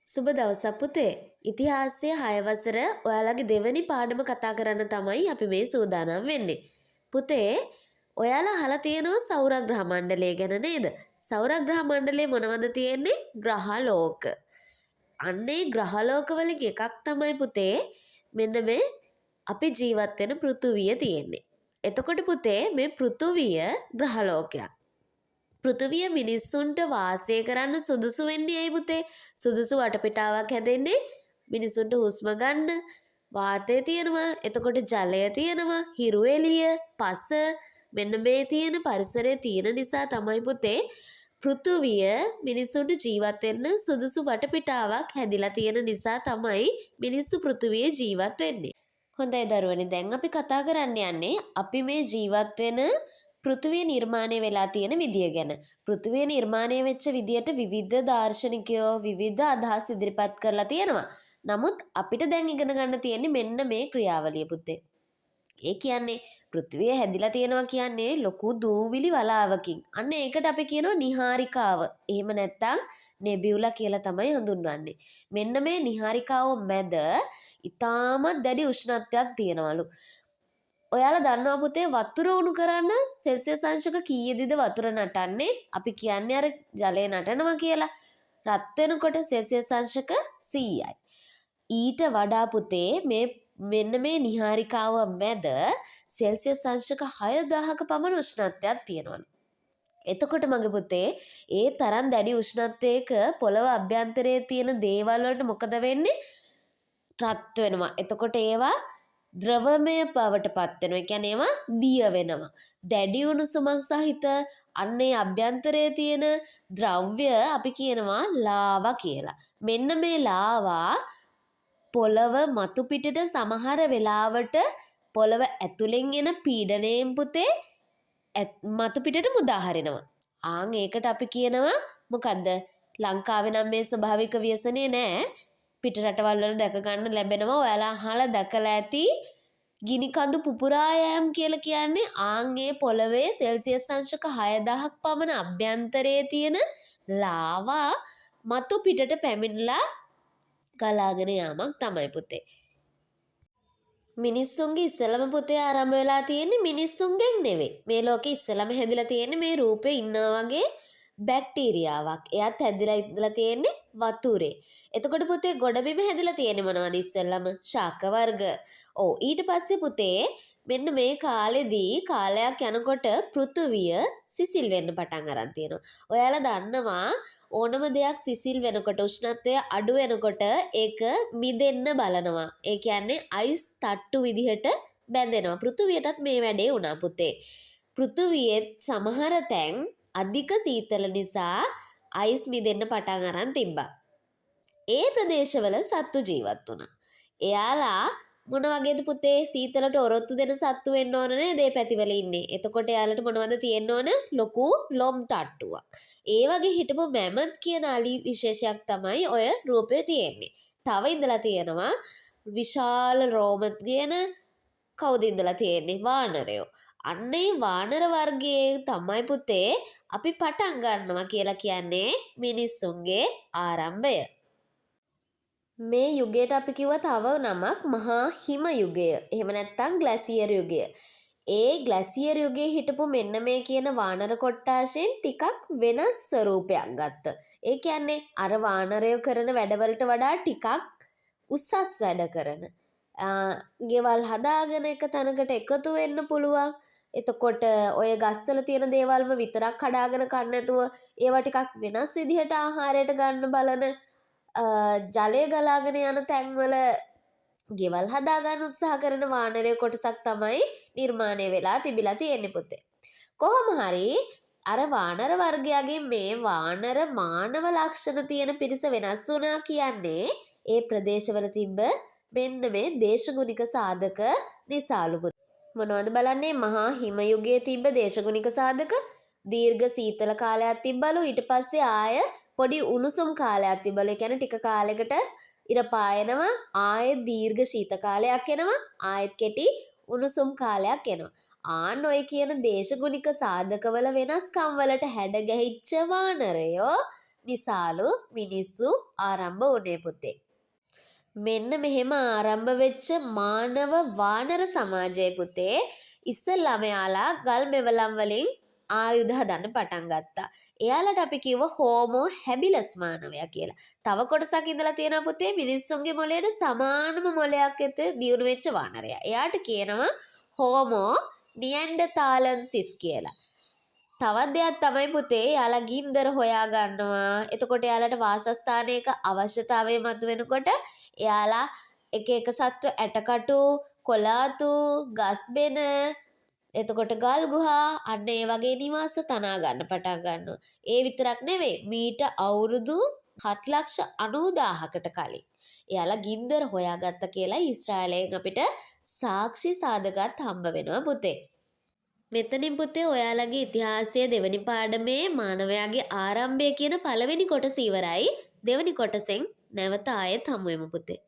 සුබ දවසක් පුතේ. ඉතිහාසයේ 6 වසර ඔයාලගේ දෙවෙනි පාඩම කතා කරන්න තමයි අපි මේ සූදානම් වෙන්නේ. පුතේ, ඔයාලා අහලා තියෙනවා සෞරග්‍රහ මණ්ඩලය ගැන නේද? සෞරග්‍රහ මණ්ඩලයේ මොනවද තියෙන්නේ? ග්‍රහලෝක. අන්නේ ග්‍රහලෝකවල එකක් තමයි පුතේ මෙන්න මේ අපි ජීවත් වෙන පෘථුවිය තියෙන්නේ. එතකොට පුතේ මේ පෘථුවිය ග්‍රහලෝකයක්. පෘථිවිය මිනිස්සුන්ට වාසය කරන්න සුදුසු වෙන්නේ ඇයි පුතේ? සුදුසු වටපිටාවක් හැදෙන්නේ මිනිස්සුන්ට හුස්ම ගන්න වාතය තියෙනවා, එතකොට ජලය තියෙනවා, හිරු එළිය, පස මෙන්න මේ තියෙන පරිසරය තියෙන නිසා තමයි පුතේ පෘථිවිය මිනිස්සුන්ට ජීවත් වෙන්න සුදුසු වටපිටාවක් හැදිලා තියෙන නිසා තමයි මිනිස්සු පෘථිවියේ ජීවත් වෙන්නේ. හොඳයි දරුවනේ, දැන් අපි කතා කරන්න යන්නේ අපි මේ ජීවත් වෙන පෘථිවිය නිර්මාණය වෙලා තියෙන විදිය ගැන. පෘථිවිය නිර්මාණය වෙච්ච විදියට විවිධ දාර්ශනිකයෝ විවිධ අදහස් ඉදිරිපත් කරලා තියෙනවා. නමුත් අපිට දැන් ඉගෙන ගන්න තියෙන්නේ මෙන්න මේ ක්‍රියාවලිය පුතේ. ඒ කියන්නේ පෘථිවිය හැදිලා තියෙනවා කියන්නේ ලොකු දූවිලි වලාවකින්. අන්න ඒකට අපි කියනවා නිහාරිකාව. එහෙම නැත්නම් නෙබියුලා කියලා තමයි හඳුන්වන්නේ. මෙන්න මේ නිහාරිකාව මැද ඉතාමත් දැඩි උෂ්ණත්වයක් තියෙනවලු. ඔයාලා දන්නවා පුතේ වතුර උණු කරන්න සෙල්සියස් අංශක කීයේදීද වතුර නටන්නේ? අපි කියන්නේ අර ජලය නටනවා කියලා. රත් වෙනකොට සෙල්සියස් අංශක 100යි. ඊට වඩා පුතේ මෙන්න මේ නිහාරිකාව මැද සෙල්සියස් අංශක 6000ක පමණ උෂ්ණත්වයක් තියෙනවලු. එතකොට මගේ පුතේ ඒ තරම් දැඩි උෂ්ණත්වයක පොළව අභ්‍යන්තරයේ තියෙන දේවල් වලට මොකද වෙන්නේ? රත් වෙනවා. එතකොට ඒවා ද්‍රවමය බවට පත් වෙනවා. ඒ කියන්නේ ඒවා දිය වෙනවා. දැඩි උණුසුමක් සහිත අන්නේ අභ්‍යන්තරයේ තියෙන ද්‍රව්‍ය අපි කියනවා ලාවා කියලා. මෙන්න මේ ලාවා පොළව මතු පිටට සමහර වෙලාවට පොළව ඇතුලෙන් එන පීඩනයෙන් පුතේ මතු පිටට මුදා හරිනවා. ආන් ඒකට අපි කියනවා මොකද්ද? ලංකාවේ නම් මේ ස්වභාවික ව්‍යසනේ නෑ. පිට රටවල් වල දැක ගන්න ලැබෙනවා. ඔයාලා අහලා දැකලා ඇති ගිනි කඳු පුපුරා යෑම කියලා කියන්නේ ආන්ගේ පොළවේ සෙල්සියස් අංශක 6000ක් පමණ අභ්‍යන්තරයේ තියෙන ලාවා මතු පිටට පැමිණලා ගලාගෙන යාමක් තමයි පුතේ. මිනිස්සුන්ගේ ඉස්සලම පුතේ ආරම්භ වෙලා තියෙන්නේ මිනිස්සුන්ගෙන් නෙවෙයි. මේ ලෝකේ ඉස්සලම හැදිලා තියෙන්නේ මේ රූපේ ඉන්නා වගේ බැක්ටීරියාවක්. එයත් හැදිලා ඉඳලා තියෙන්නේ වතුරේ. එතකොට පුතේ ගොඩබිම හැදිලා තියෙන්නේ මොනවද ඉස්සෙල්ලම? ශාක වර්ග. ඔව්, ඊට පස්සේ පුතේ මෙන්න මේ කාලෙදී කාලයක් යනකොට පෘථුවිය සිසිල් වෙන්න පටන් අරන් තියෙනවා. ඔයාලා දන්නවා ඕනම දෙයක් සිසිල් වෙනකොට උෂ්ණත්වය අඩු වෙනකොට ඒක මිදෙන්න බලනවා. ඒ කියන්නේ අයිස් තට්ටු විදිහට බැඳෙනවා. පෘථුවියටත් මේ වැඩේ වුණා පුතේ. පෘථුවියේ සමහර තැන් අධික සීතල නිසා අයිස් මිදෙන්න පටන් අරන් තිබ්බා. ඒ ප්‍රදේශවල සත්තු ජීවත් වුණා. එයාලා මොන වගේද පුතේ? සීතලට ඔරොත්තු දෙන සත්තු වෙන්න ඕන නේද මේ පැතිවල ඉන්නේ. එතකොට එයාලට මොනවද තියෙන්න ඕන? ලොකු ලොම් තට්ටුවක්. ඒ වගේ හිටපු මැමත් කියන අලි විශේෂයක් තමයි ඔය රූපේ තියෙන්නේ. තව ඉඳලා තියෙනවා විශාල රෝමත් කියන කවුද ඉඳලා තියෙන්නේ? වානරයෝ. අන්නේ වානර වර්ගයේ තමයි පුතේ අපි පටන් ගන්නවා කියලා කියන්නේ මිනිස්සුන්ගේ ආරම්භය. මේ යුගයට අපි කිව්ව තව නමක් මහා හිම යුගය. එහෙම නැත්නම් ග්ලැසියර් යුගය. ඒ ග්ලැසියර් යුගයේ හිටපු මෙන්න මේ කියන වානර කොට්ටාශයෙන් ටිකක් වෙනස් ස්වරූපයක් ගත්තා. ඒ කියන්නේ අර වානරයෝ කරන වැඩවලට වඩා ටිකක් උසස් වැඩ කරන. ගෙවල් හදාගෙන එක තැනකට එකතු වෙන්න පුළුවන්. එතකොට ඔය ගස්වල තියෙන දේවල්ම විතරක් කඩාගෙන කන්න නැතුව ඒවා ටිකක් වෙනස් විදිහට ආහාරයට ගන්න බලන ජලය ගලාගෙන යන තැන්වල ගෙවල් හදාගන්න උත්සාහ කරන වානරය කොටසක් තමයි නිර්මාණය වෙලා තිබිලා තියෙන්නේ පුතේ. කොහොම හරි අර වානර වර්ගයාගේ මේ වානර මානව ලක්ෂණ තියෙන පිරිස වෙනස් වුණා කියන්නේ ඒ ප්‍රදේශවල තිබ්බ මෙන්න මේ දේශගුණික සාධක නිසාලු පුතේ. මොනවද බලන්නේ? මහා හිම යුගයේ තිබ්බ දේශගුණික සාධක දීර්ඝ සීතල කාලයක් තිබ්බලු. ඊට පස්සේ ආය පොඩි උණුසුම් කාලයක් තිබ්බලු. ඒ කියන්නේ ටික කාලයකට ඉර පායනවා, ආයෙත් දීර්ඝ ශීත කාලයක් එනවා, ආයෙත් කෙටි උණුසුම් කාලයක් එනවා. ආන් ඔය කියන දේශගුණික සාධකවල වෙනස්කම් වලට හැඩ ගැහිච්ච වානරයෝ නිසාලු මිනිස්සු ආරම්භ වුණේ පුතේ. මෙන්න මෙහෙම ආරම්භ වෙච්ච මානව වානර සමාජයේ පුතේ ඉස්සෙල්ලාම යාලා ගල් මෙවලම් වලින් ආයුධ හදන්න පටන් ගත්තා. එයාලට අපි කිව්ව හෝමෝ හැබිලස් මානවයා කියලා. තව කොටසක් ඉඳලා තියෙනවා පුතේ මිනිස්සුන්ගේ මොළයට සමානම මොළයක් ඇත දියුණු වෙච්ච වානරයා. එයාට කියනවා හෝමෝ නියැන්ඩර්තාලන්සිස් කියලා. තවත් දෙයක් තමයි පුතේ යාලා ගින්දර හොයා ගන්නවා. එතකොට යාලට වාසස්ථානයක අවශ්‍යතාවය මතුවෙනකොට එයාලා එක එක සත්ව ඇටකටු, කොලාතු, ගස්බෙන, එතකොට ගල් ගුහා අන්න ඒ වගේ නිවාස තනා ගන්න පටන් ගන්නවා. ඒ විතරක් නෙවෙයි මීට අවුරුදු 7,90,000කට කලින් එයාලා ගින්දර හොයාගත්ත කියලා ඊශ්‍රායලයෙන් අපිට සාක්ෂි සාධකත් හම්බ වෙනවා පුතේ. මෙතනින් පුතේ ඔයාලගේ ඉතිහාසයේ දෙවැනි පාඩමේ මානවයාගේ ආරම්භය කියන පළවෙනි කොටස ඉවරයි. දෙවැනි කොටසෙන් නැවත ආයෙත් හමු වෙමු පුතේ.